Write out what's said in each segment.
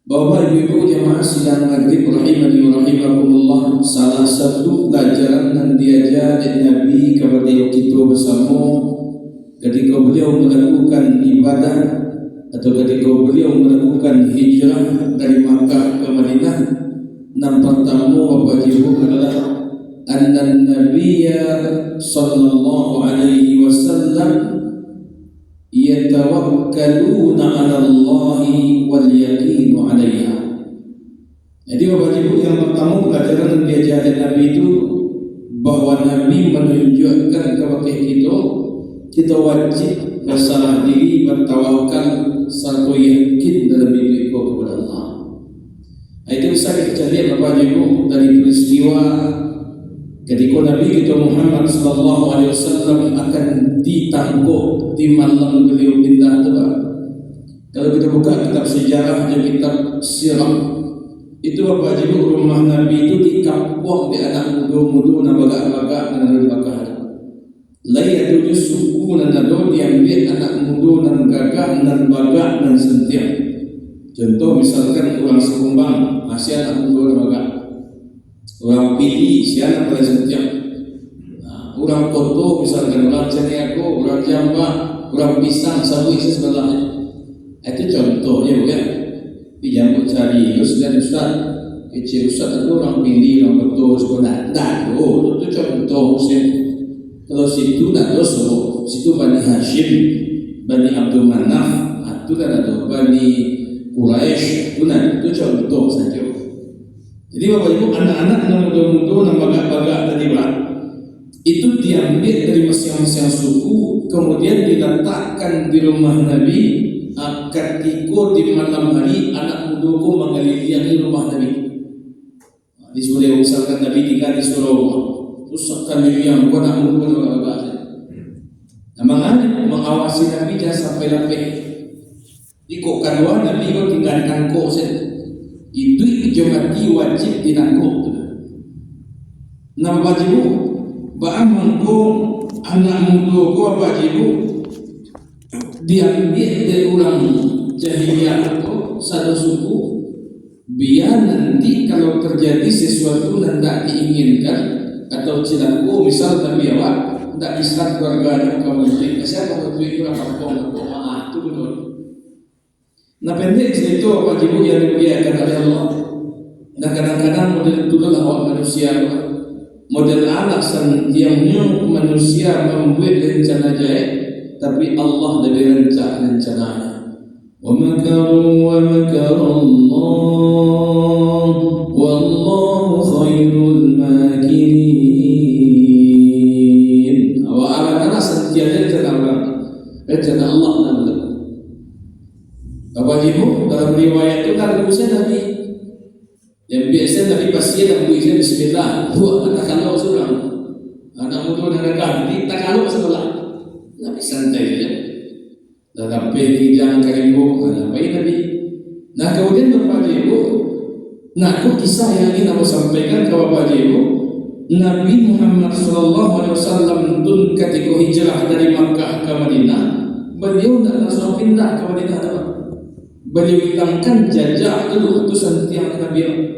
Bapak Ibu jemaah sidang maghrib rahimani wa rahimakumullah, salah satu pelajaran yang diajar Nabi kepada kita bersama ketika beliau melakukan ibadah atau ketika beliau melakukan hijrah dari Makkah ke Madinah. Yang pertama Bapak Ibu adalah anna Nabiyya sallallahu alaihi wasallam yatawakkaluna 'ala Allah wal yaqinu 'alaiha. Jadi Bapak Ibu, yang pertama pelajaran yang diajarkan Nabi itu bahwa Nabi menunjukkan kepada kita wajib berserah diri, bertawakal, satu yakin dalam hidup kita kepada Allah. Itu bisa kita lihat Bapak Ibu dari peristiwa ketika Nabi kita Muhammad sallallahu alaihi wasallam akan ditangkap di malam beliau pindah itu. Kalau kita buka kitab sejarah dan kitab sirah, itu Bapak Ibu, rumah Nabi itu dikapok di anak muda-muda na bagak-bagak dan bagak. Lai tujuh suku dan nado diambil anak muda dan gagah dan bagak dan sentiap. Contoh misalkan orang Sekumbang masih anak muda dan bagak. Orang Pidi siapa pada setiap, orang Koto misalkan, orang Caniago, orang Jamba, orang Pisang, Sabu isi sebelahnya. Itu contohnya bukan. Dijambut cari Ustaz Ustaz, kecil Ustaz itu orang Pidi, orang Koto sekolah. Dah, itu contoh Ustaz. Kalau situ dah dosa, situ Bani Hashim, Bani Abdul Manaf, itu kan ada Bani Quraisy, itu contoh saja. Jadi Bapak Ibu, anak-anak yang muda-muda yang bagak-bagak tadi Pak, itu diambil dari masing-masing suku, kemudian diletakkan di rumah Nabi. Ketika di malam hari anak muda ku mengeliliangi rumah Nabi. Di Surau misalkan Nabi tinggal di Surau, terus sekali yang anak muda bagak-bagak. Mengawasi Nabi jangan sampai lapik. Di kok kedua Nabi itu tinggalkan kok saja. Itu jemati wajib dinangkuk. Nah Bapak Ibu, ba'amangku anak muda ku Bapak Ibu diambil dari orang jahiliyah atau satu suku, biar nanti kalau terjadi sesuatu yang tidak diinginkan atau cilaku, misal Nabi awak tidak bisa keluarga kamu itu, saya kamu itu orang itu betul. Nah pendek itu Bapak Ibu yang dimuliakan oleh Allah. Nah kadang-kadang model itulah awak manusia, model alasan tiangnya manusia membuat rencana jahit, tapi Allah lebih rencananya. Wa makaru wa makarallah wallahu khairul makirin. Awak alasan tiangnya rencana Allah dan Bapak Ibu, dalam riwayat itu kan bisa Nabi yang biasa Nabi pasti yang berizin bismillah, buat anak kalau seorang anak muda dan ganti tak kalau sebelah Nabi santai saja dalam pejang karimbo ada baik Nabi. Nah kemudian Bapak Ibu, nah aku kisah yang ingin aku sampaikan ke Bapak Ibu, Nabi Muhammad SAW itu ketika hijrah dari Makkah ke Madinah, beliau tidak langsung pindah ke Madinah. Beliau hilangkan jajah dulu utusan tiang Nabi.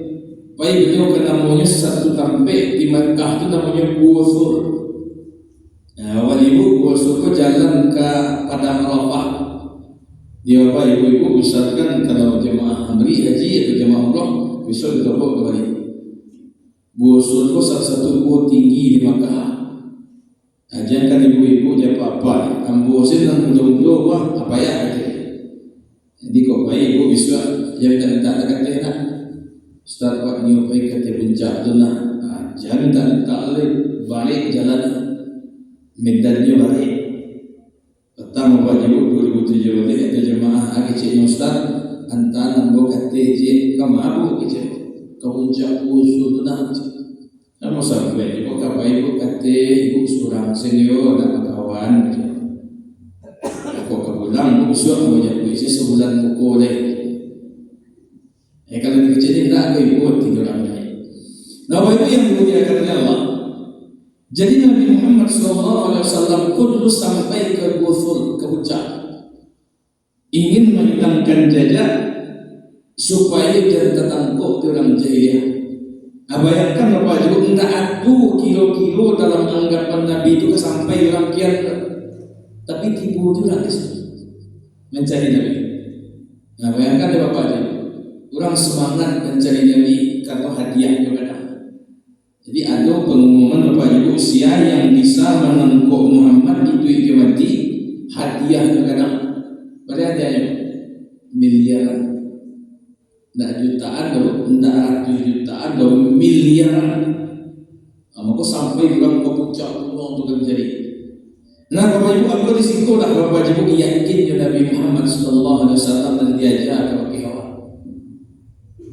Baik beliau namanya satu tempat di Makkah itu namanya Buasur. Nah, Bapak Ibu, Buasur itu jalan ke Padang Arafah. Dia Bapak Ibu misalkan kalau jemaah haji atau jemaah umrah bisa ditopok kembali. Buasur itu salah satu gua tinggi di Makkah. Nah, jangan ibu-ibu jangan apa-apa. Buasur yang muda-muda apa ya? Jadi kok baik ibu bisa yang tak ada enak. Ustaz Pak nyobai kata puncak tu nak. Jangan tak balik jalan medannya balik. Pertama Pak Ibu 2007 ada jemaah kecil Ustaz antara nambah kata je kamabu kecil ke puncak usul tu nak. Nama sampai ibu kata ibu kata ibu surang senior dan kawan. Aku kebulan besok banyak puisi sebulan buku deh. Kalau dikecilin tak ada ibu tidur ramai. Nah Bapak Ibu yang dimuliakan oleh Allah. Jadi Nabi Muhammad SAW pun sampai ke Buasur, ke puncak, ingin menghilangkan jejak supaya jangan tertangkap orang jahiliyah. Bayangkan Bapak Ibu, tidak ada kilo-kilo dalam anggapan Nabi itu sampai orang kian, tapi tipu juga mencari Nabi. Bayangkan ya Bapak Ibu, orang semangat mencari Nabi karena hadiah kepada. Jadi ada pengumuman Bapak Ibu, usia yang bisa menangkap Muhammad itu mati, hadiah kepada. Pada hadiahnya miliaran. Tidak jutaan, tidak ratus jutaan, miliaran. Maka sampai bulan ke puncak gunung untuk menjadi. Nah, Bapak Ibu, apa risiko dah Bapak Ibu yakin Nabi Muhammad Sallallahu Alaihi Wasallam dan diajar kepada hewan.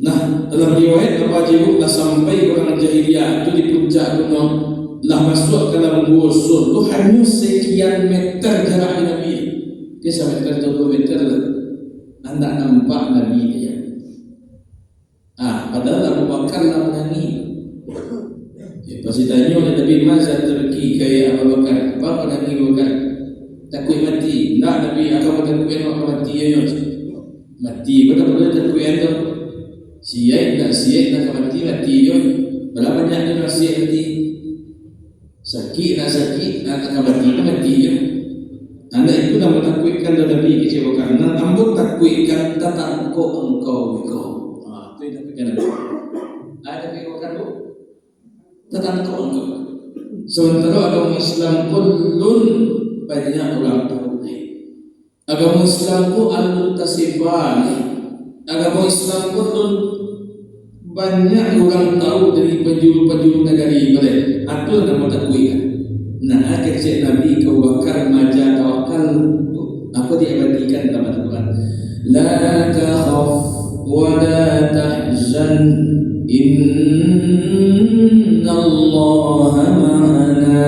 Nah, dalam riwayat Bapak Ibu dah sampai orang jahiliyah itu di puncak gunung, lah masuk ke dalam gua sur itu hanya sekian meter jarak Nabi. Dia sampai meter 2 meter lah. Anda nampak Nabi dia. Padahal Abu Bakar lah menyanyi. Pasti tanya oleh Nabi, masa terki kaya Abu Bakar? Apa Nabi Abu Bakar? Takut mati? Tidak, Nabi akan takut mati ya. Mati, betul-betul takut itu. Siap nak mati ya. Berapa banyak dia siap mati? Sakit nak mati ya. Anda itu dah menakutkan Nabi kecewa karena kamu takutkan tatangko engkau. Ada kewakan tu tentang kau. Sementara agama Islam pun banyak orang tahu. Agama Islam pun al-mutasibah. Agama Islam pun banyak orang tahu dari penjuru-penjuru negeri. Atau nama takui. Nah, kecil Nabi kau bakar maja tawakal. Apa dia berikan dalam Al-Quran? La takhaf ولا تحزن إن الله معنا.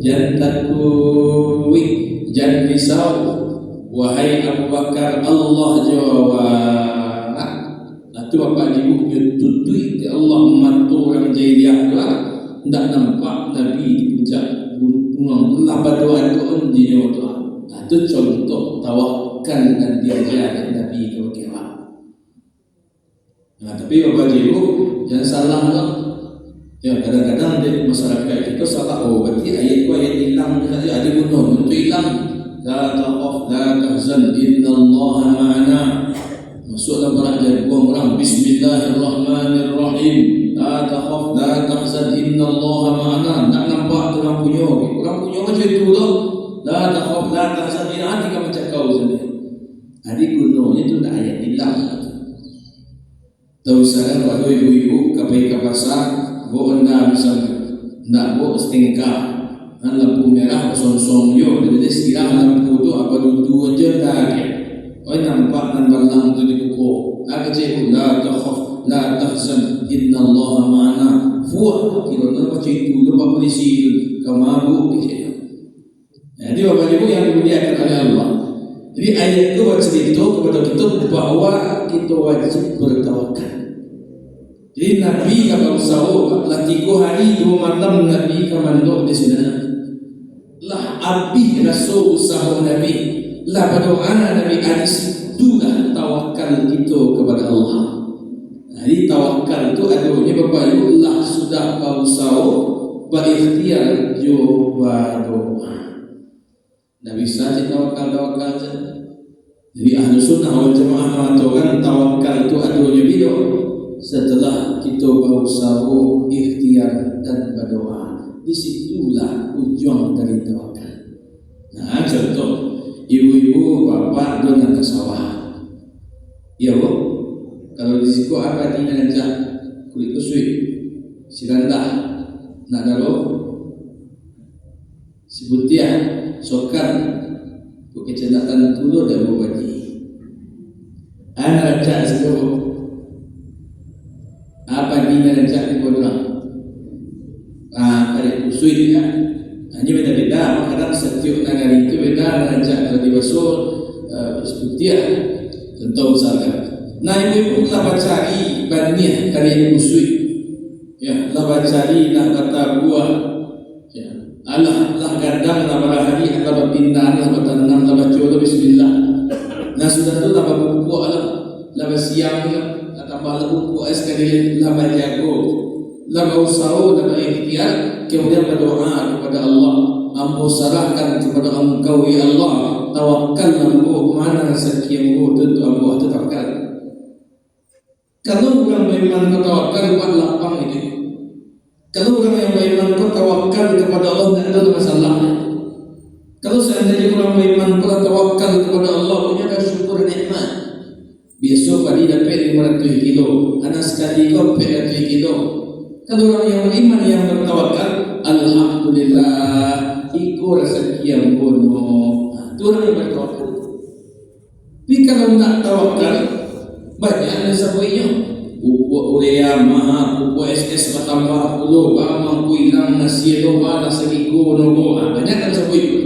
Jangan takut, jangan risau, wahai Abu Bakar, Allah jawab. Itu Bapak Ibu tutui Allah membantu orang jahiliyah tu. Tidak nampak Nabi di puncak gunung. Allah berdoa itu dia tu. Itu contoh tawakal dan diajar Nabi kepada. Tapi Bapak Ibu jangan salah lah. Ya, kadang-kadang di masyarakat itu salah. Berarti ayat hilang saja. Ada gunung untuk hilang. La takhaf la tahzan innallaha ma'ana. Masuk dalam berajar orang Bismillahirrahmanirrahim. La takhaf la tahzan innallaha ma'ana. Tak nampak orang punya. Orang punya macam itu tu. La takhaf la tahzan ini hati kamu cakap sendiri. Adik gunungnya itu tak ayat hilang. Tahu saya waktu ibu-ibu kapai ke pasar, bawa anda misalnya, nak bawa setingkah, lampu merah song-song yo, jadi sekiranya lampu tu apa dulu aja tak. Oh nampak dan balang tu di buku. Apa cakap la takhaf la tahzan innallaha ma'ana. Fuah kira nak baca itu lepas polisi kamabu kecil. Jadi Bapak Ibu yang dimuliakan oleh Allah. Jadi ayat itu bercerita kepada kita bahawa kita wajib bertawakal. Jadi Nabi kata usaha lah 3 hari 2 malam Nabi kamandok di sana. Lah abih rasul usaha Nabi. Lah berdoa Nabi hadis itulah tawakal kita kepada Allah. Jadi tawakal itu adanya Bapak Ibu lah sudah usaha berikhtiar jawab doa. Nabi saja tawakal saja. Jadi ahlu sunnah wal jamaah mengatakan tawakal itu adanya bila setelah kita berusaha ikhtiar dan berdoa. Disitulah ujung dari tawakal. Nah, contoh ibu-ibu bapak dengan ke sawah. Ya bu, kalau di situ apa artinya aja kulit kusui, sirandah, nak daro, sibutiah. Sokan kecenderaan tulo dan bobadi. Anak cak seluruh apa dina cak di bodoh. Kali kusui dia. Hanya beda-beda. Kadang setiap negara itu beda. Anak cak kalau dibasuh sebutia. Contoh misalkan. Nah ibu lah cari banyak kali kusui. Ya, lah cari nak kata buah. Allah gadang lah barahari Allah berpindah Allah bertanam Allah baca bismillah. Nah Nah sudah tu tambah pupuk lah, tambah siang lah, tambah pupuk sekali, tambah jago, tambah usaha, tambah ikhtiar, kemudian berdoa kepada Allah. Ambo serahkan kepada Engkau ya Allah, tawakal ambo mana rezeki ambo tentu ambo tawakal. Kalau orang beriman kau tawakal buat lapang itu. Kalau orang yang beriman kau tawakal kepada Allah tidak ada masalah. Kalau seandainya orang beriman kau tawakal kepada Allah punya syukur nikmat. Besok pagi dapat 500 kilo, anak sekali kau 400 kilo. Kalau orang yang beriman yang bertawakal, alhamdulillah. Iko rezeki yang bono, itu orang yang bertawakal. Tapi kalau tak tawakal, banyak semuanya. Pupuk urea mahal, pupuk SS bertambah puluh, bang kuilang nasi doa, nasi gono, banyak kan semuanya.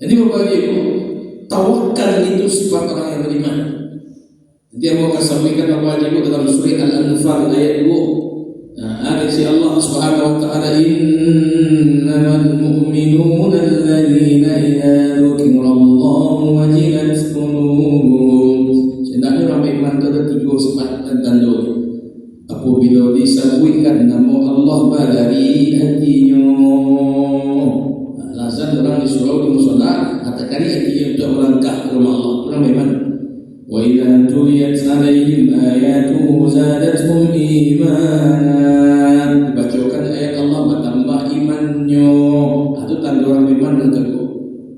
Jadi bapak ibu, tawakal itu sifat orang yang beriman. Jadi yang mau sampaikan bapak ibu dalam surah Al-Anfal ayat 2. Ada si Allah Subhanahu wa taala, innamal mu'minuna alladzina idza dzukirallahu wajilat qulubuhum. Sebenarnya orang beriman itu ada 3 sifat tertentu. Apabila disebutkan nama Allah dari hatinya, lazim orang disuruh di musala katakan hatinya untuk melangkah ke rumah Allah. Orang beriman. Wa idza tuliyat 'alaihim ayatuhu zadatuhum imanan. Dibacakan ayat Allah bertambah imannya. Itu tanda orang beriman dan teguh.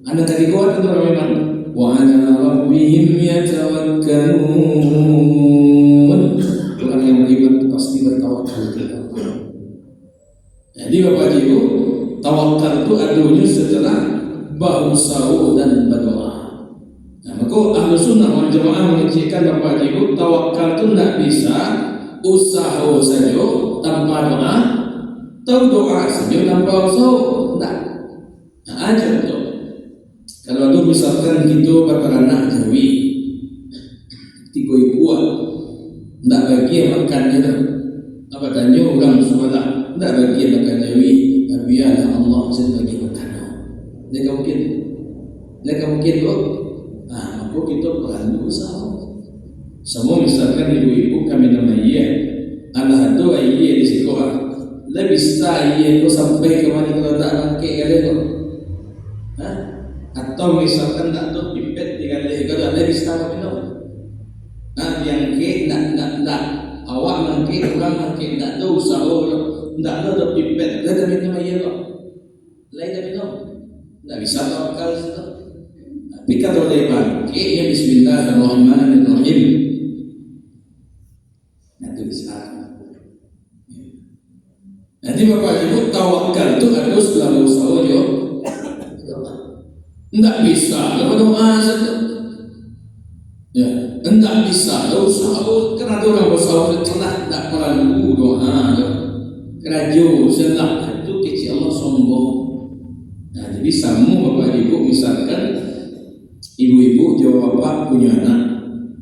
Anda tadi kuat tanda orang beriman. Wa 'ala rabbihim yatawakkalun. Orang yang beriman pasti bertawakal kepada Allah. Jadi Bapak Ibu, tawakal itu adanya setelah berusaha dan berdoa. Maka ahlu sunnah wal jamaah menunjukkan Bapak Ibu, tawakal itu tidak bisa usaha saja tanpa doa, atau doa saja tanpa usaha, tidak. Nah, aja betul. Kalau itu misalkan kita beranak Jawi, 3 ibu, tidak bagi makannya, apa tanya orang sekolah, tidak bagi makan Jawi, biarlah Allah yang bagi makan. Mereka mungkin kok. Nah, maka kita perlu usaha. Semua misalkan ibu-ibu kami nama ia, anak itu ia di sekolah, lebih bisa ia itu sampai kemana kalau tak bangkit kalian tu. Atau misalkan tak tu pipet dengan dia kalau lebih bisa kami tu. Yang ke nak awak bangkit orang bangkit tak tu usaha tu, tak tu pipet, lain kami nama ia tu, lain kami tu, tak bisa tawakal tu. Tapi kalau dia bangkit, ya Bismillahirrahmanirrahim. Itu bisa. Nanti Bapak Ibu, tawakal itu harus selalu usaha je. Tidak bisa kalau doa saja. Ya, tidak bisa usaha. Kerana orang usaha celah tidak perlu doa. Kerana jauh senang itu kecil Allah sombong. Nah, jadi sama Bapak Ibu misalkan ibu-ibu jawab bapak punya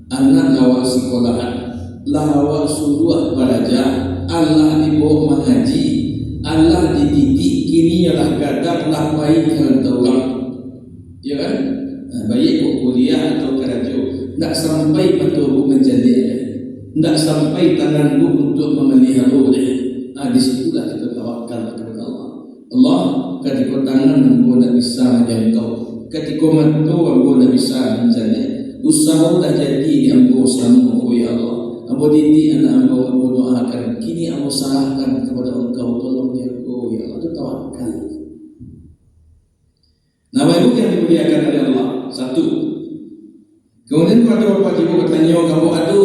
anak lawak sekolahan, lawak suruh belajar, Allah dibawa mengaji, Allah dididik, kini ialah kadang lah baik kerana orang, ya kan? Baik kok kuliah atau kerja, tidak sampai betul menjadi, tidak sampai tanganku untuk memelihara dia. Di situlah kita tawakal kepada Allah. Allah ketika tangan aku tidak bisa menjangkau. Ketika matu ambo nak bisa menjadi usaha dah jadi ambo sama ya Allah, ambo didik anak ambo doakan, kini ambo serahkan kepada Engkau, tolong jaga ya Allah. Itu tawakal. Nah, Bapak Ibu yang dimuliakan oleh Allah, satu. Kemudian pada Bapak Ibu bertanya, kamu ada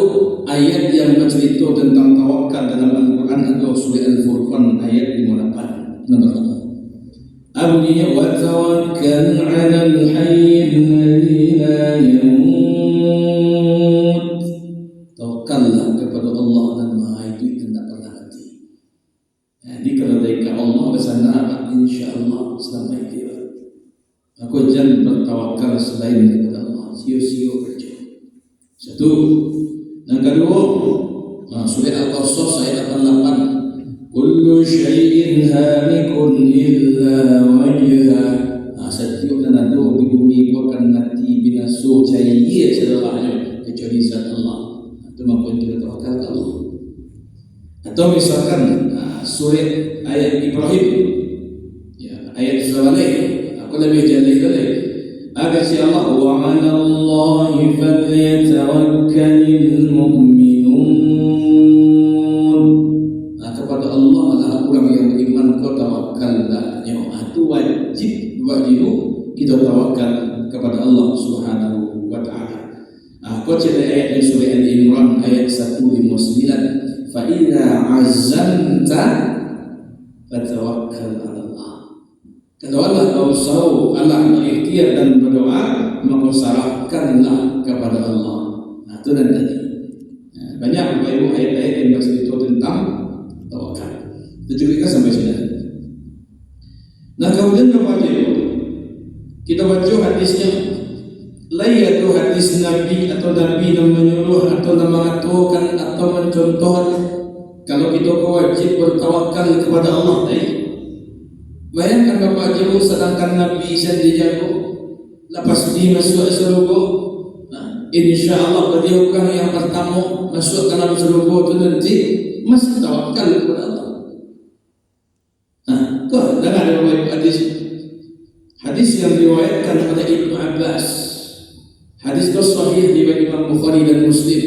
ayat yang bercerita tentang tawakal dalam Al-Quran atau surah Al-Furqan ayat 58. Nomor 1. Bunyinya wa tawakkal 'alal hayy alladzi la yamut. Tawakkallah kepada Allah dan Maha itu tidak pernah mati. Jadi kalau dari Allah bersama insyaallah selamat dia. Aku jangan bertawakal selain kepada Allah. Sio-sio kerja. Satu. Yang kedua, surah Al-Qasas ayat 88. Kullu syai'in halikun illa wajhah. Setiap nanado di bumi itu akan mati binasa, cair Atau misalkan surat ayat Ibrahim, ya, ayat Zalih, aku lebih jalih lagi. Agar si Allah wa 'ala Allahi falyatawakkalul mu'minun. Kepada Allah lah orang yang beriman kau tawakkallah. Itu wajib kita tawakal kepada Allah Subhanahu wa taala. Kau cari ayat di surah Al-Imran ayat 159. Fa idza 'azamta fatawakkal 'ala Allah. Kalau Allah kau tahu Allah berikhtiar dan berdoa, maka serahkanlah kepada Allah. Itu nanti. Banyak Bapak Ibu ayat-ayat yang bercerita tentang tawakal. Itu juga sampai sini. Nah, kemudian Bapak Ibu, kita baca hadisnya. Lain itu hadis Nabi atau Nabi yang menyuruh atau mengatakan atau mencontohkan kalau kita wajib bertawakal kepada Allah. Bayangkan Bapak Ibu, sedangkan Nabi sendiri jago, lepas dia masuk surga, insya-Allah beliau bukan yang pertama masuk dalam surga itu nanti masih tawakal kepada Allah. Kau dengar Bapak Ibu hadis yang diriwayatkan oleh Ibnu Abbas. Hadis itu sahih riwayat Imam Bukhari dan Muslim.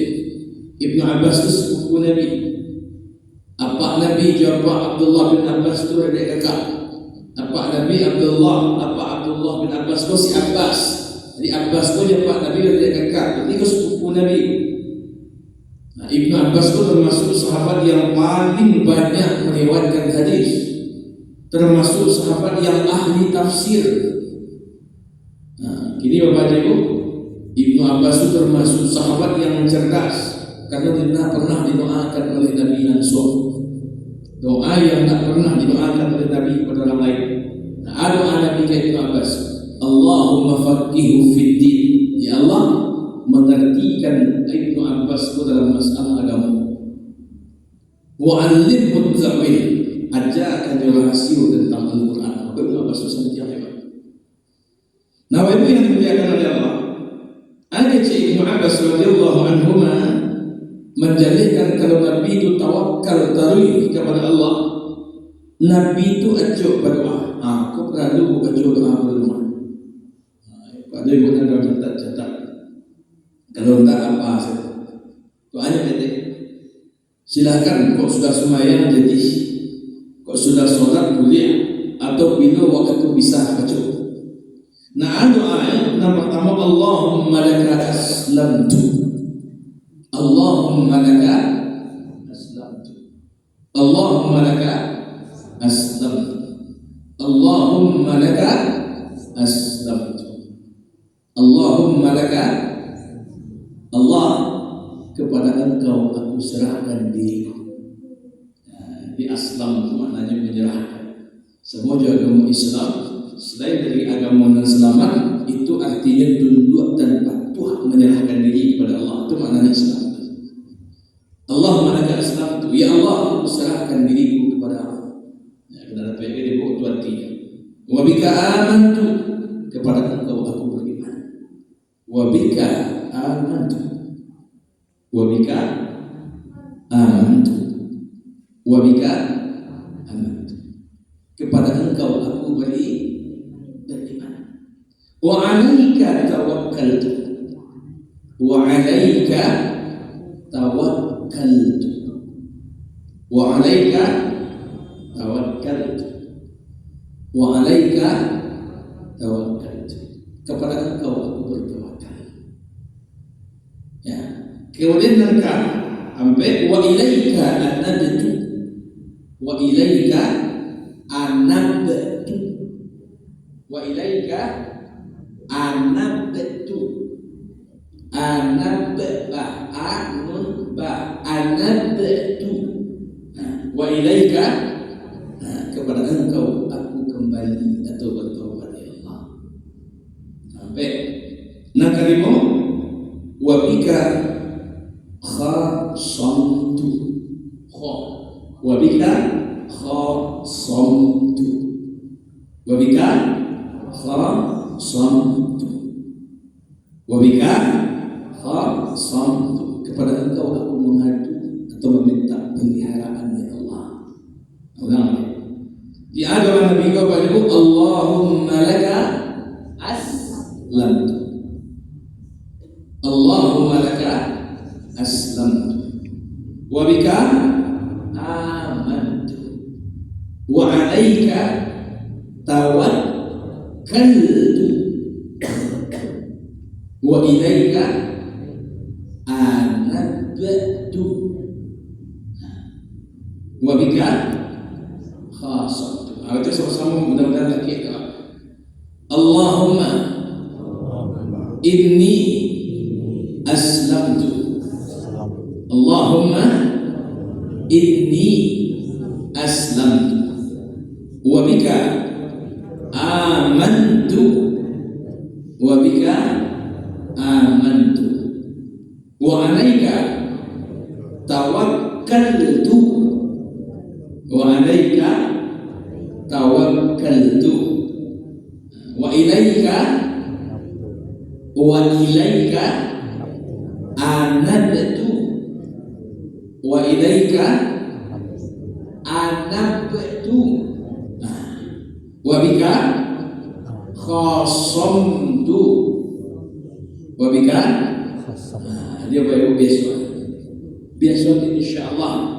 Ibnu Abbas itu sepupu Nabi. Apa Nabi jawab Abdullah bin Abbas itu ada kakak. Apa Nabi Abdullah bin Abbas itu si Abbas. Jadi Abbas itu jawab Nabi ada kakak. Jadi itu sepupu Nabi. Nah, Ibnu Abbas itu termasuk sahabat yang paling banyak meriwayatkan hadis. Termasuk sahabat yang ahli tafsir. Nah, kini Bapak Ibu, Ibnu Abbas itu termasuk sahabat yang cerdas karena tidak pernah didoakan oleh Nabi langsung. Doa yang tak pernah didoakan oleh Nabi kepada orang lain. Nah, doa Nabi ke Ibnu Abbas, Allahumma faqihu fid din. Ya Allah, mengertikan Ibnu Abbas itu dalam masalah agama. Wa 'allimhu at-ta'wil. Ajarkan dia rahasia tentang Al-Quran. Ibnu Abbas itu sangat hebat. Nah, Ibu yang dimuliakan oleh Allah, ada Ibnu Abbas radhiyallahu anhuma menjadikan kalau Nabi itu tawakal taruh kepada Allah, Nabi itu ajuk berdoa. Aku perlu ajuk doa di rumah. Pada Ibu kan kalau catat. Kalau tak apa doanya pendek. Silakan kok sudah sembahyang jadi, kok sudah sholat boleh, atau bila waktu bisa baca. Nah, doa yang pertama, Allahumma laka aslamtu. Allahumma laka aslamtu. Allahumma laka aslamtu. Allahumma laka aslamtu. Allahumma laka, Allah, kepada Engkau aku serahkan diriku. Di aslam itu maknanya menyerahkan. Semua agama Islam selain dari agama yang selamat, itu artinya tunduk dan patuh, menyerahkan diri kepada Allah. Itu maknanya Islam. Allahumma laka aslamtu. Ya Allah, aku serahkan diriku kepada Allah. Ya, benar apa yang itu artinya. Wa bika amantu, kepada Engkau aku beriman. Wa bika amantu. Wa bika amantu. Wa bika amantu, kepada Engkau aku beriman. Wa 'alaika tawakkaltu. Wa 'alaika tawakkaltu. Wa 'alaika tawakkaltu. Wa 'alaika tawakkaltu, kepada Engkau aku bertawakal. Ya, kemudian lengkap sampai wa ilaika anabtu. Wa ilaika anabtu. Wa ilaika anabtu. Anabba anun ba anabtu. Wa ilaika, kepada Engkau aku kembali atau bertobat ya Allah. Sampai nak kalimo wa bika khasamtu. Wa bika khasamtu. Wa bika khasamtu. Wa bika khasamtu, kepada Engkau aku mengadu atau meminta pelihara. ciptaan ya Allah. Ulang. Di agama Nabi kau menyebut Allahumma laka aslamtu. Allahumma laka aslamtu wa bika amantu wa 'alaika tawakkaltu wa ilaika anabtu wa bika khasatu. Itu sama-sama mudah-mudahan lagi. Allahumma inni aslamtu. Allahumma inni aslamtu wa bika amantu wa bika amantu wa 'alaika tawakkaltu wa 'alaika tawakkaltu wa ilaika anabtu wa ilaika anabtu wa bika khasamtu wa bika dia baru besok insyaallah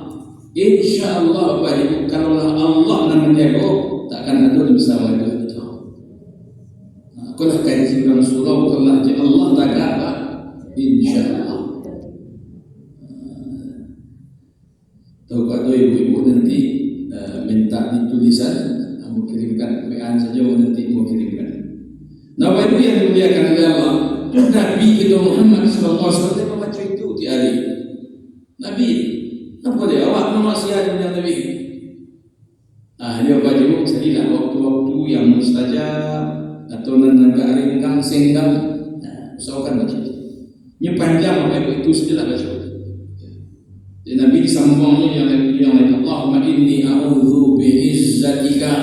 baik kalau Allah nak menjaga takkan ada bersama itu. Kalau kaji Rasulullah telah Allah tak apa insyaallah. Tahu kalau ibu-ibu nanti minta ditulisan, mau kirimkan WA saja nanti mau kirimkan. Nah, itu yang dimuliakan oleh Allah. Nabi kita Muhammad sallallahu alaihi wasallam membaca itu di hari. Nabi, apa dia awak memaksiat dengan Nabi? Dia baca sedilah waktu-waktu yang mustajab atau negara ringkang senggang. Usahakan baca. Ini panjang apa itu sedilah baca. Jadi Nabi disambungnya yang lain Allahumma inni a'udzu bi'izzatika.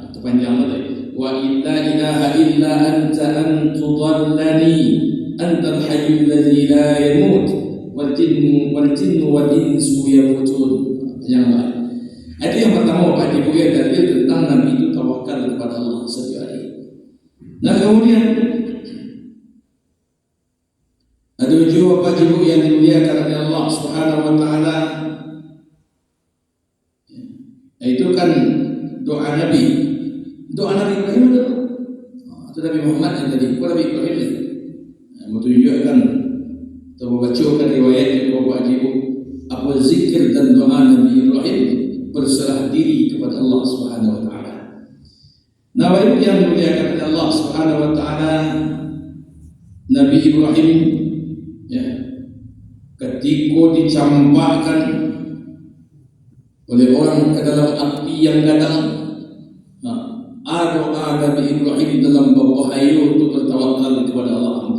Itu panjang tadi. Wa la ilaha illa anta an tudallani antal hayyul ladzi la yamut wal jinnu wal insu yamutun. Yang lain. Ada yang pertama Pak Ibu ya dalil tentang Nabi itu tawakal kepada Allah setiap hari. Nah kemudian ada juga Pak Ibu yang dimuliakan oleh Allah Subhanahu wa taala. Itu kan doa Nabi. Doa Nabi Ibrahim itu. Itu Nabi Muhammad yang tadi. Nabi Ibrahim itu. Menunjukkan atau membacakan riwayat yang Pak Ibu apa zikir dan doa Nabi Ibrahim berserah diri kepada Allah Subhanahu wa taala. Nah, itu yang dimuliakan oleh Allah Subhanahu wa taala. Nabi Ibrahim ya ketika dicampakkan oleh orang ke dalam api yang datang, doa Nabi Ibrahim dalam berbahaya untuk bertawakal kepada Allah.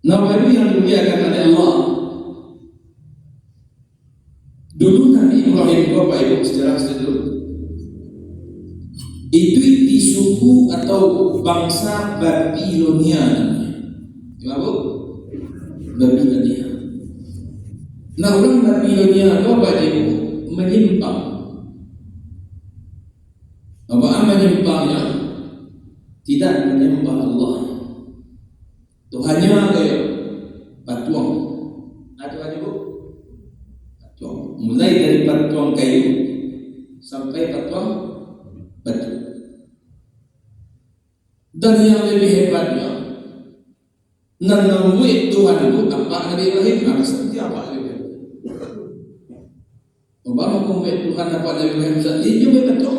Nah, itu yang dimuliakan oleh Allah. Dulu Nabi Ibrahim Bapak Ibu sejarah dulu itu di suku atau bangsa Babilonia. Kenapa? Babilonia. Nah, orang Babilonia Bapak Ibu menyimpang. Apa menyimpangnya? Tidak menyembah Allah. Tuhannya kayak batuang. Ada Ibu? Mulai dari batuang kayu sampai batuang batu. Dan yang lebih hebatnya, menemui Tuhan itu apa Nabi Ibrahim harus seperti apa Nabi Ibrahim? Obama menemui Tuhan apa Nabi Ibrahim saat ini juga betul.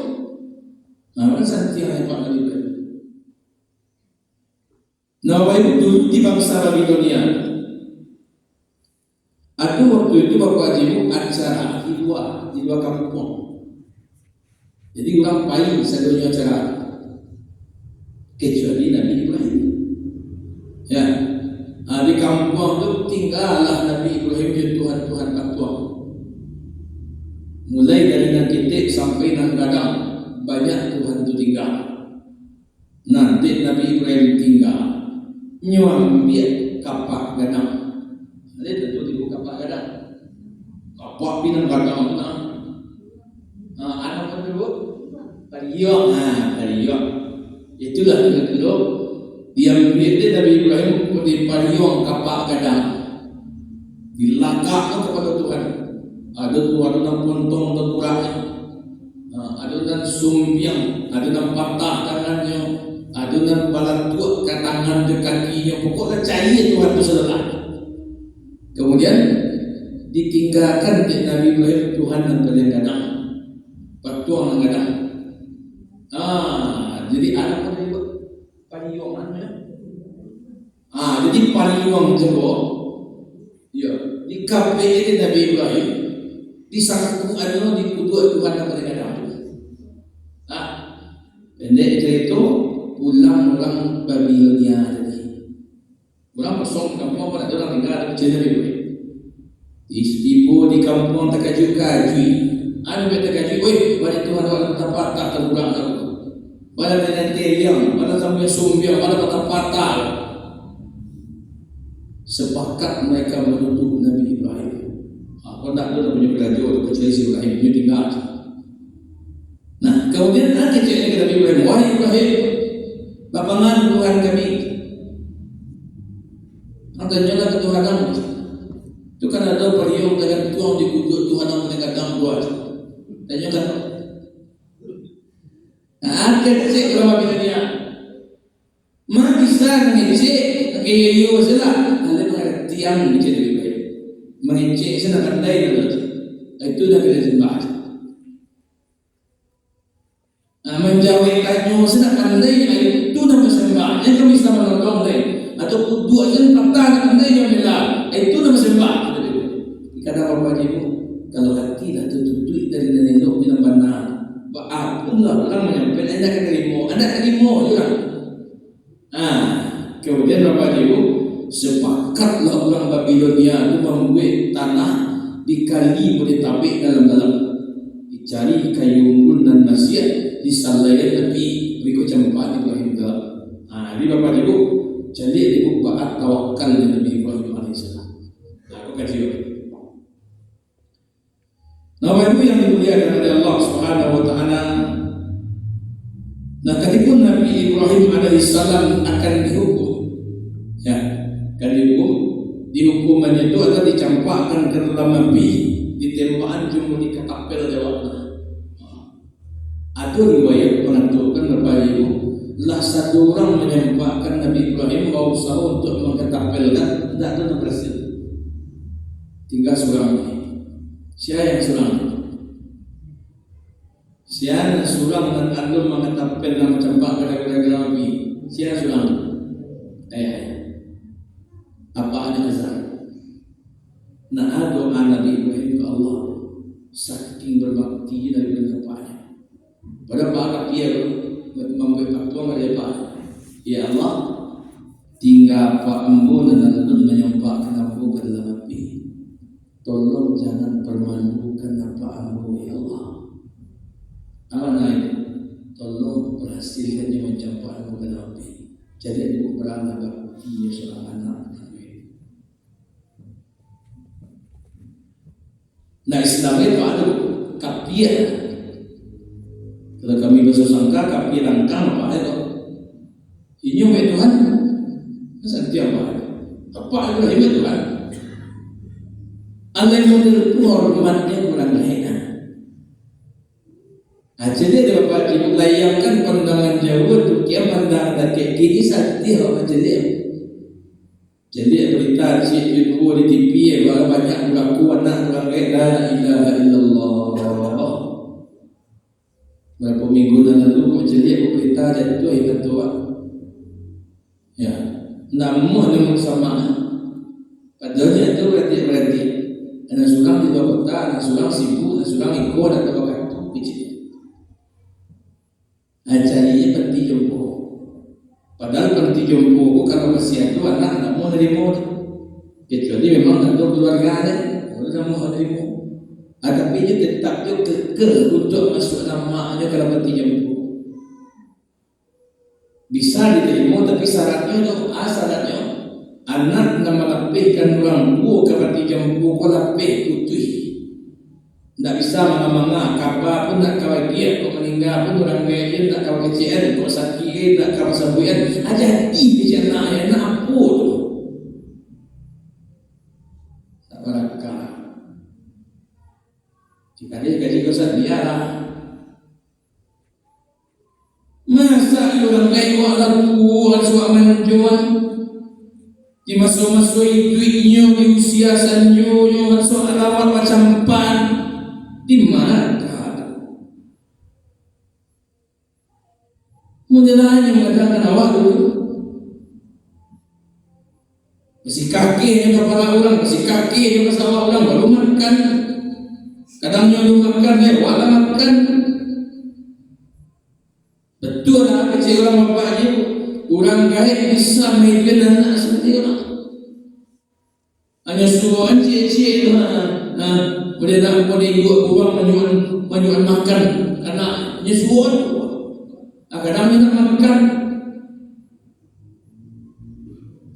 Nah, seperti apa Nabi Ibrahim? Nah, itu dulu di bangsa Babilonia. Ada waktu itu Bapak Ibu acara di dua kampung. Jadi orang paling sedunia acara kecuali Nabi Ibrahim. Ya, di kampung itu tinggallah Nabi Ibrahim di Tuhan batuang. Mulai dari nang titik sampai nang gadang banyak Tuhan itu tinggal. Nanti Nabi Ibrahim tinggal nyuambiat kapak gadang. Ada tentu di kapak gadang. Apa pinang kadang anak apa dulu? Pariok, pariok. Itulah kira-kira yang dia Nabi Ibrahim di pariok kapak kadang dilakak kepada Tuhan. Ada Tuhan yang pontong terkurangnya, ada yang sumpiang, ada yang patah tangannya, ada yang balantuk ke tangan ke kakinya. Pokoknya cari Tuhan itu saudara. Kemudian ditinggalkan di Nabi Ibrahim Tuhan yang kadang patuang yang kadang. Jadi anak apa dia buat? Pariwang ya. Jadi pariwang jero. Ya, di KPI Nabi Ibrahim disangkung anu di kedua Tuhan yang kadang. Pendek cerita pulang orang Babilonia tadi. Pulang kosong kampung apa ada orang tinggal di Nabi Ibrahim. Istipo di kampung terkaju-kaju. Anu kata kaji, weh, pada Tuhan orang tempat tak terulang aku. Pada nanti yang, pada sampai sumbiang, pada patah-patah. Sepakat mereka menuduh Nabi Ibrahim. Aku tak tahu punya belajar, kecuali si Ibrahim punya tinggal. Nah, kemudian nanti cakap ke Nabi Ibrahim, wahai Ibrahim, bapangan Tuhan kami. Angkatnya ke Tuhan kami. Itu kan ada pariung dengan tuang dikutuk Tuhan yang menegakkan buat. Tanya kan? Kecik berapa bilanya? Mak bisa ngecek, kayu salah. Ada pengertian ngecek lebih baik. Mengecek sana pandai dulu. Itu dah kita sembah. Menjauhi kayu sana pandai itu dah bersembah. Yang kami bisa menolong deh. Atau dua jen patah pandai yang bela. Itu dah bersembah. Kata bapak ibu, kalau hati dah tertutup dari nenok dalam benar. Apabila orang menyampaikan anda terima juga. Kemudian Bapak Ibu sepakatlah orang Babilonia itu membuat tanah dikali boleh tabik dalam-dalam, dicari kayu unggul dan nasihat disalayan tapi berikut campak Ibrahim dalam. Jadi Bapak Ibu jadi ibu baat tawakal dengan Nabi Ibrahim alaihissalam. Aku kasih. Bapak Ibu yang dimuliakan oleh Allah Subhanahu wa taala. Nah, ketika Nabi Ibrahim alaihissalam akan dihukum. Ya, kan dihukumannya itu akan dicampakkan ke dalam api, ditembakan cuma di ketapel jawabnya. Ada riwayat mengaturkan Bapak Ibu, lah satu orang menyampaikan Nabi Ibrahim mau usaha untuk mengketapelkan, tidak ada berhasil. Tinggal seorang ini. Siapa yang surang? Siapa yang surang dan kandung mengetapkan dalam campak gara-gara api? Siapa surang? Apa ada azab? Nah, doa Nabi Ibrahim ke Allah saking berbakti dari bapaknya. Pada bapak dia membuat fatwa dari bapak. Ya Allah, tinggal Pak Ambo dan Alun menyampaikan aku ke dalam api. Tolong jangan permalukan apa Ambo ya Allah. Apa naik? Tolong berhasilkannya mencapai Ambo ke dalam api. Jadi aku beranak bakti seorang anak. Nah, Islam itu ada kapia. Kalau kami bersangka kapia langkang apa itu? Ini umat Tuhan. Setiap apa Ibrahim itu Tuhan? Allah yang menurut hormatnya kurang enak. Jadi dia Bapak Ibu layangkan pandangan jauh untuk dia pandangan kayak gini sakti apa jadi? Jadi berita si ibu di TV bahwa banyak mengaku anak orang la ilaha illallah. Berapa minggu lalu jadi berita jatuh ingat tua. Ya, namun dengan sama. Padahal itu berarti. Anak sulang di kota, anak sulang sibuk, anak sulang ikut atau waktu kecil. Acaranya penting jompo. Padahal penting jompo kalau masih itu anak tak mau nerima. Kecuali memang tak ada keluarganya, orang mau nerima. Tapi dia tetap kekeh untuk masuk namanya kalau penting jompo. Bisa diterima tapi syaratnya itu syaratnya. Anak nama lapihkan orang tua kepada jam pukul lapih putih Tak bisa manga-manga, kapal pun tak kawal dia, kau meninggal pun orang kaya tak kawal kecian, kau sakit tak kawal sabuyan. Aja di bicara ayat nak apa tu? Tak berakal. Jika dia gaji kau biarlah. Masa orang kaya buat lagu, suak menjual. Di masa-masa duitnya, di usia sanyo, suak alamat macam pan. Di mana Mudah-mudahan yang mengatakan awak dulu masih kaki yang kepala orang, masih kaki yang sawah orang baru makan. Kadangnya lu makan, ya wala makan. Betul lah kecil orang bapaknya. Orang kaya bisa memimpin anak seperti orang. Hanya suruh cik-cik tu boleh tak boleh ikut orang menyuan makan karena nyusuan. Kadang-kadang nak makan,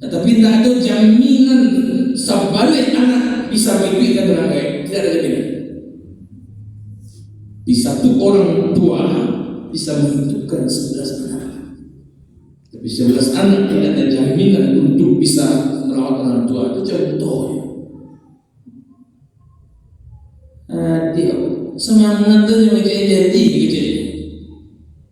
tetapi tak ada jaminan sebalik anak bisa mengikuti orang kaya. Tidak ada jaminan. Di satu orang tua bisa menentukan 11 anak, tapi 11 anak tidak ada jaminan untuk bisa merawat orang tua. Itu contohnya. Dia semangat tu yang jadi kecil.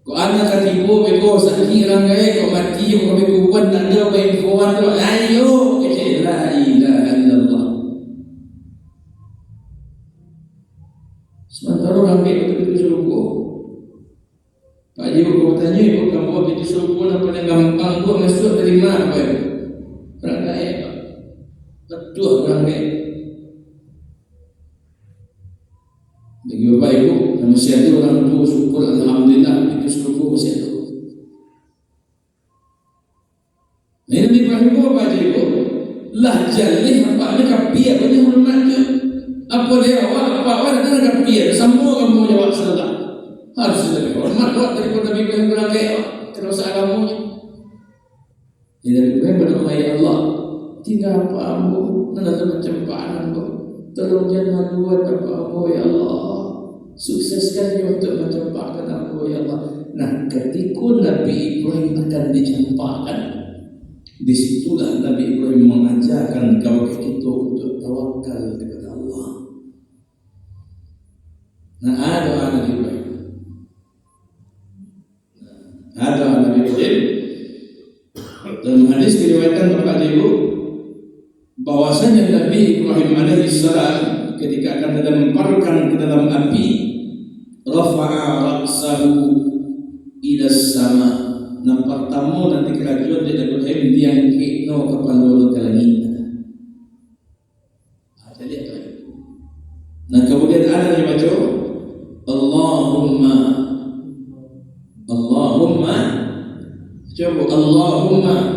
Kau anak katipu beko sakit orang kaya, kau mati kau beko buat tak ada infoan tu. Ayo kecil, la ilaha illallah. Sementara orang kaya betul suruh kau. Pak Haji kau tanya, kau kamu betul suruh kau nak paling gampang kau masuk dari mana kau? Orang kaya betul orang kaya. Bagi bapak ibu, masih ada orang tua syukur alhamdulillah itu syukur masih ada. Ini Nabi Ibrahim apa aja ibu? Lah jalih apa ni kapia banyak hormatnya. Apa dia awak apa awak ada kapia? Semua kamu jawab salah. Harus lebih hormat awak daripada Nabi Ibrahim bilang kaya terus agamunya. Jadi Nabi Ibrahim berdoa ya Allah, tinggal apa-amu, nanti macam panan tolong jangan buat apa-apa ya Allah. Sukseskan dia untuk mencampakkan aku ya Allah. Nah, ketika Nabi Ibrahim akan dicampakkan, disitulah Nabi Ibrahim mengajarkan kepada kita untuk tawakal kepada Allah. Nah, ada Nabi Ibrahim. Ada Nabi Ibrahim. Dalam hadis diriwayatkan Bapak Ibu bahwasanya Nabi Ibrahim alaihissalam ketika akan dilemparkan ke dalam api, rafa'a ra'sahu ila sama. Nah pertama nanti kerajaan dia Nabi Ibrahim diangkat kepala ke langit. Jadi apa? Nah kemudian ada yang baca Allahumma coba Allahumma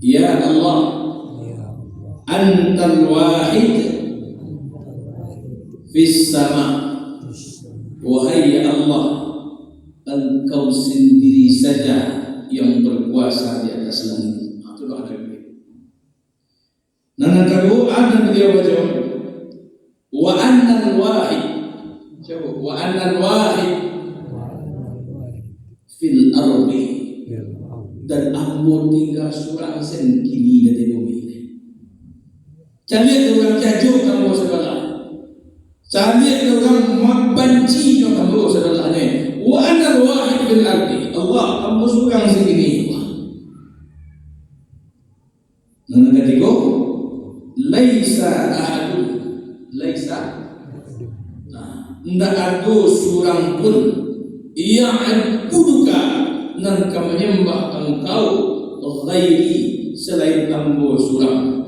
ya Allah antal wahid fis sama. Wahai ya Allah, Engkau sendiri saja yang berkuasa di atas langit. Itu doa Nabi. Nah, yang kedua ada beliau baca wa annal wahid. Coba wa annal wahid fil ardi, dan ambo tinggal surang sendiri dari bumi ini. Cari orang jajuk kamu sebelah. Cari orang membenci kamu sebelah ni. Wa annal wahid fil ardi. Allah ambo surang sendiri. Yang ketiga, laisa ahadun. Laisa. Tidak ada surang pun ya'buduka nan menyembah engkau ghairi selain ambo surang.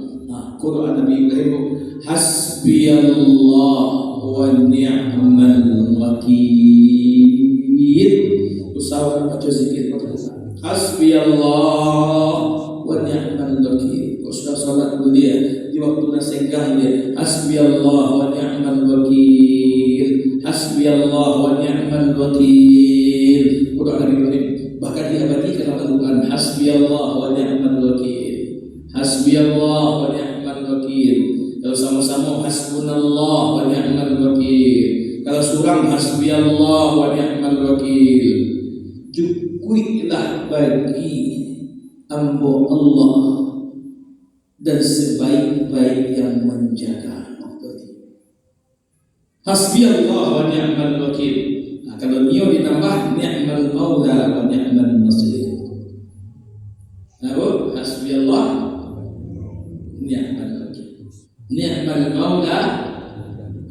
Quran Nabi Ibrahim hasbiyallah wa ni'mal wakil. Usahakan baca zikir hasbiyallah wa ni'mal wakil. Kau sudah salat dulu dia di waktu nasenggang dia hasbiyallah wa ni'mal wakil, hasbiyallah wa ni'mal wakil. Quran Nabi Ibrahim bahkan diabadikan Al-Quran hasbiyallah wa ni'mal wakil, hasbiyallah wa ni'mal wakil. Kalau sama-sama hasbunallah wa ni'mal wakil. Kalau surang hasbiyallah wa ni'mal wakil. Cukuplah bagi hamba Allah dan sebaik-baik yang menjaga. Hasbiyallah wa ni'mal wakil. Nah, kalau nio ditambah ni'mal maula wa ni'mal nasir. Lalu hasbiyallah ni'mal wakil. Ni'mal maula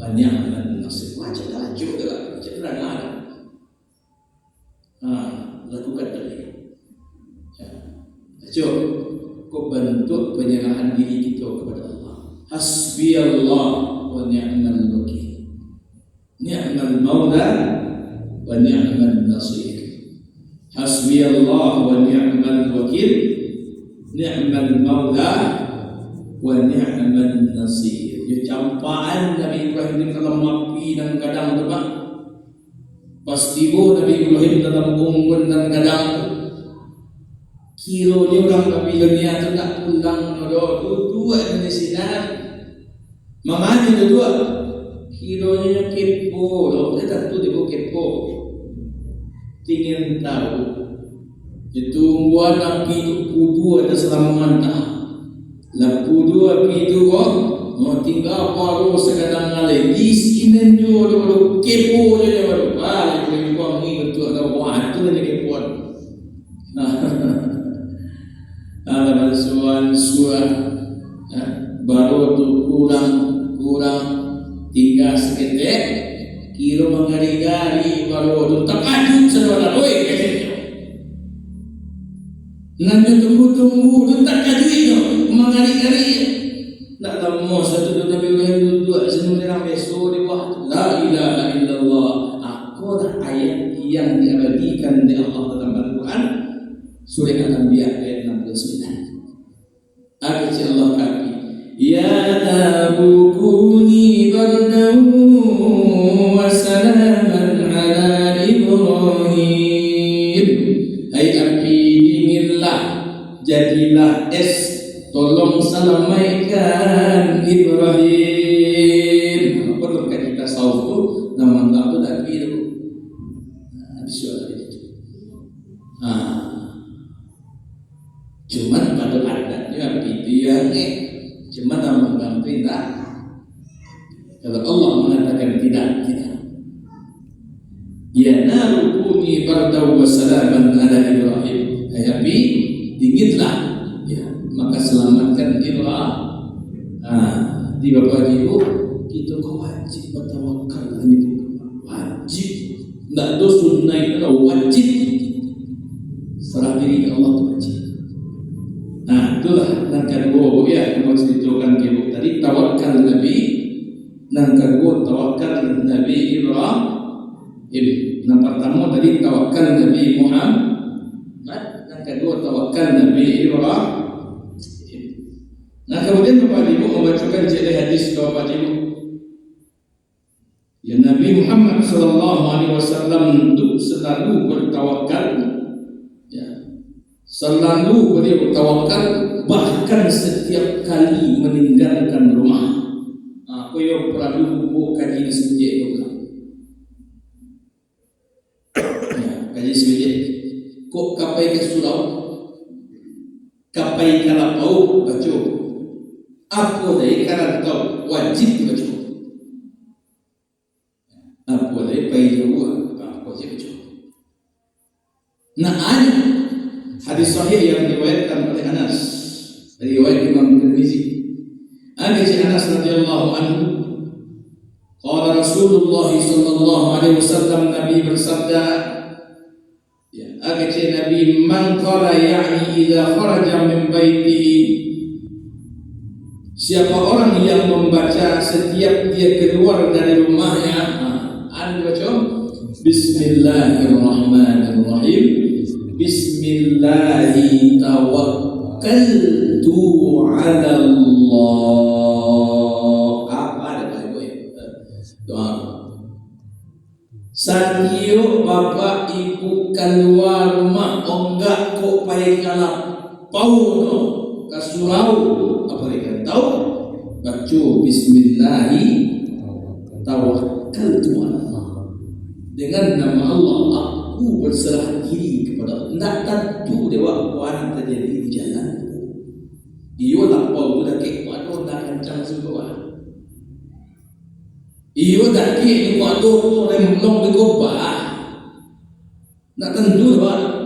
wa ni'mal nasir. Wajib dah, cederaan. Lakukan tadi. Ya. Kau bentuk penyerahan diri kita kepada Allah. Hasbiyallah wa ni'mal wakil. Ni'mal maula wa ni'mal nasir. Hasbiyallah wa ni'mal wakil. Ni'mal maula wa ni'mal nasir. Dia campaan Nabi Ibrahim dalam api dan kadang terbang. Pastibo Nabi Ibrahim dalam unggun dan kadang. Kilo ni orang kapila niya tu nak pulang dua ni sinar. Mamanya dua. Kilo ni kepo, dia tak tu dia kepo. Tingin tahu. Itu buat api kudu ada selama mantah. Lapu dua api itu kok mau tinggal baru sekadang ngalai. Di sini jo kepo je baru. Lagi kau ni betul ada buat tu ni kepo. Alaman suan baru tu kurang tinggal seketek kira mengari-gari baru tu terkajut saudara. Oi kecil nanti tunggu tu terkajut itu mengari-gari nak lama satu Nabi Ibrahim dua sebenarnya besok di waktu la ilaha illallah. Aku dah ayat yang diabadikan di Allah dalam Al-Quran surah Al-Anbiya ayat 69. Ayat Allah kaki ya naru kuni bardan wa salaman ala Ibrahim. Hai api dinginlah jadilah es, tolong salamaikan Ibrahim. Perlu kita saufu nama tak tu tak kira disuruh itu. Cuman pada adatnya itu yang cuman nama gampang tak. Kalau Allah mengatakan tidak. Ya narukuni bardaw wa salaman ala Ibrahim. Hai api dinginlah, ya maka selamatkan Ibrahim. Di Bapak Ibu kita wajib bertawakal itu wajib. Tak ada sunnah itu wajib. Serah diri ke Allah itu wajib. Itulah yang kedua ya yang ceritakan ibu tadi tawakal Nabi. Yang kedua tawakal Nabi Ibrahim. Yang pertama tadi tawakal Nabi Muhammad. Yang kedua tawakal Nabi Ibrahim. Nah kemudian Bapak Ibu membacakan hadis ke Bapak Ibu. Ya Nabi Muhammad SAW itu selalu bertawakal, ya, selalu beliau bertawakal bahkan setiap kali meninggalkan rumah. Aku yang perlu kaji semenjak itu kan. Kaji semenjak. Kok kapai ke surau, kapai kalapau baca. Apa dari kalapau wajib baca. Apa dia pai jauh apa saja baca. Nah ada hadis sahih yang diriwayatkan oleh Anas, riwayat Imam Tirmizi. Ada Anas radhiyallahu anhu, qala Rasulullah sallallahu alaihi wasallam, Nabi bersabda, ya, ada Nabi man qala ya'ni idza kharaja min baitihi. Siapa orang yang membaca setiap dia keluar dari rumahnya. Baca Bismillahirrahmanirrahim. Bismillahi tawakkaltu ala Allah. Apa ada Ibu ya? Doa. Sanyo bapak ibu keluar rumah, enggak kok payah kalap pau no kasurau apa dia tahu baca bismillahi tawakkaltu ala Allah. Dengan nama Allah aku berserah diri kepada Allah. Tak tentu dewa kuat terjadi di jalan. Iyo lapau tu dah kek kuat tu dah kencang semua. Iyo dah kek kuat tu remblong di gobah. Tak tentu dewa.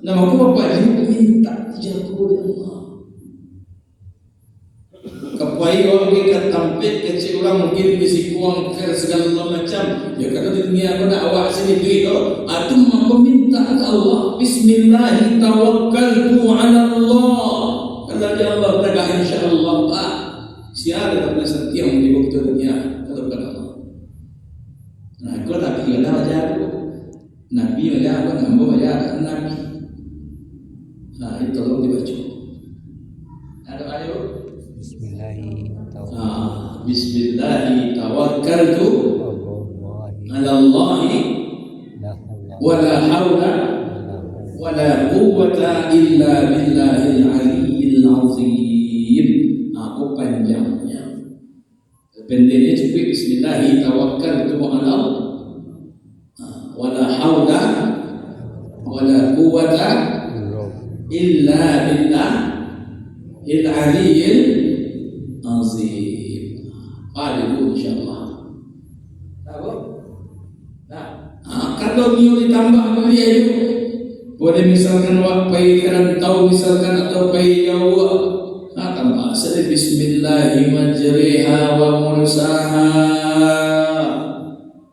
Nama aku bapak juga minta dijaga oleh Allah. Kapai orang kita tampil kecil orang mungkin bisi kuang ke segala macam. Ya kata dunia aku nak awak sini duit tu. Aku mampu minta ke Allah. Bismillah tawakkaltu ala Allah. Kata dia Allah tegak insya-Allah. Siapa tak boleh setia menjadi betul dunia kata kepada Allah. Nah, aku tak kira dah ajar aku. Nabi ajar aku, Nabi ajar Nabi. Nah, itu tolong dibaca. Ada ayo. Bismillahi tawakkaltu ala Allah wala hawla wala quwwata illa billahil aliyyil azim. Aku panjangnya. Pendeknya cukup bismillahi tawakkaltu ala Allah wala hawla wala quwwata illa billahil aliyyil azim. Aduh, insyaAllah. Tahu? Nah, kalau dia ditambah mulia itu, boleh misalkan wak pai kerantau misalkan atau pai jauh, tambah sedih Bismillahi majriha wa mursaha,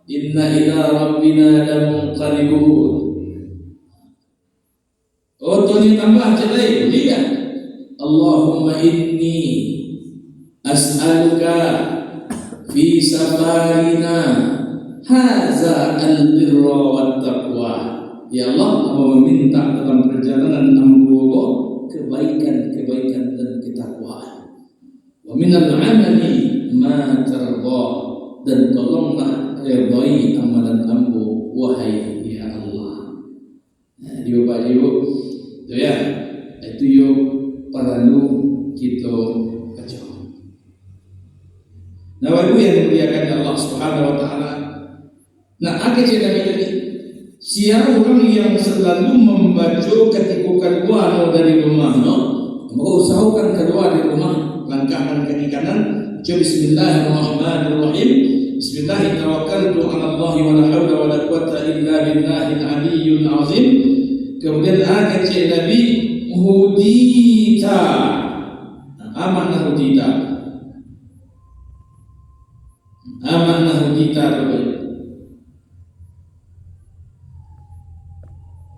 inna ila rabbina lamunqalibun. Oh, tu ditambah jadi dia. Allahumma inni as'aluka fi safarina haza al-birra wat taqwa. Ya Allah, aku meminta dalam perjalanan hamba kebaikan dan ketakwaan. Wa minal amali ma tarda, dan tolonglah redai amalan hamba wahai ya Allah. Nah, dia Bapak Ibu, tu ya. Itu yo perlu kita baca. Nah, Ibu yang dimuliakan Allah Subhanahu wa taala. Nah, apa cerita ini? Siapa orang yang selalu membaca ketika keluar dari rumah, maka usahakan keluar dari rumah, langkahkan kaki kanan, baca Bismillahirrahmanirrahim. Bismillahirrahmanirrahim. Ala Allah wa la haula wa la quwwata illa billahil aliyyil azim. Kemudian ayat Nabi hudita. Amanah hudita. Amanah hudita.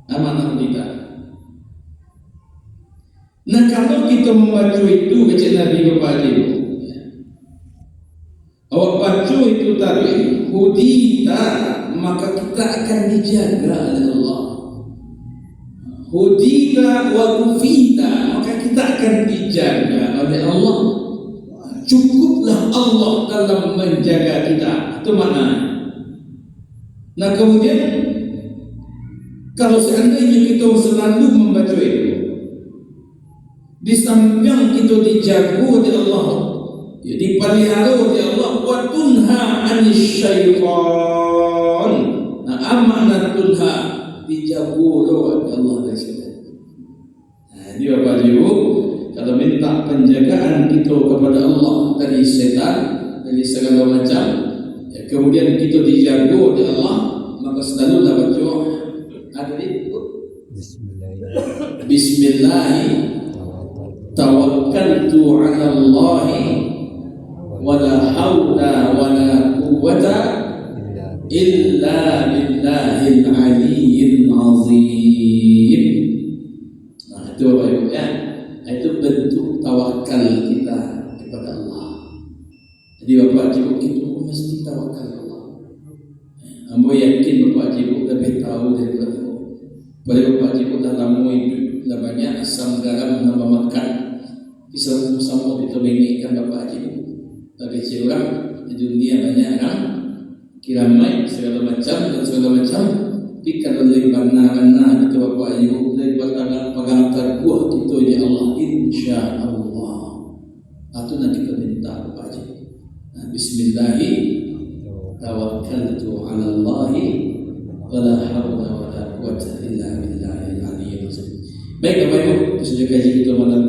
Amanah hudita. Nah, kalau kita membaca itu baca Nabi kepada Ibu, awak baca itu tadi hudita, maka kita akan dijaga oleh Allah. Hudita wa kufita, maka kita akan dijaga oleh Allah. Cukuplah Allah dalam menjaga kita. Itu makna. Nah, kemudian kalau seandainya kita selalu membaca itu, di samping kita dijaga oleh Allah, ya, dipelihara oleh Allah, wa tunha anisyaitan. Nah, amanatulha, dijaga oleh Allah dari situ. Nah, dia Bapak Ibu, kalau minta penjagaan kita kepada Allah dari setan, dari segala macam, ya, kemudian kita dijaga oleh Allah, maka selalu dapat baca ada itu Bismillah tawakkaltu ala Allah wa la hawla wa la quwwata illa billahil aliyyil azim. Nah, itu Bapak Ibu ya. Itu bentuk tawakal kita kepada Allah. Jadi Bapak Ibu, kita mesti tawakal Allah. Ambo yakin Bapak Ibu lebih tahu daripada aku. Pada Bapak Ibu dalam hidup dah banyak asam garam nama makan. Bisa sama kita mengingatkan Bapak Ibu. Bagi orang di dunia banyak orang kiramai segala macam dan segala macam. Tapi kalau lebih benar-benar kita Bapak Ibu lebih pegang terkuat itu ya Allah, insya Allah. Atau nanti kita minta apa aja. Bismillahi tawakkaltu 'ala Allahi wala haula wala quwwata illa billahil aliyyil azim. Baik Bapak Ibu, sudah kaji kita malam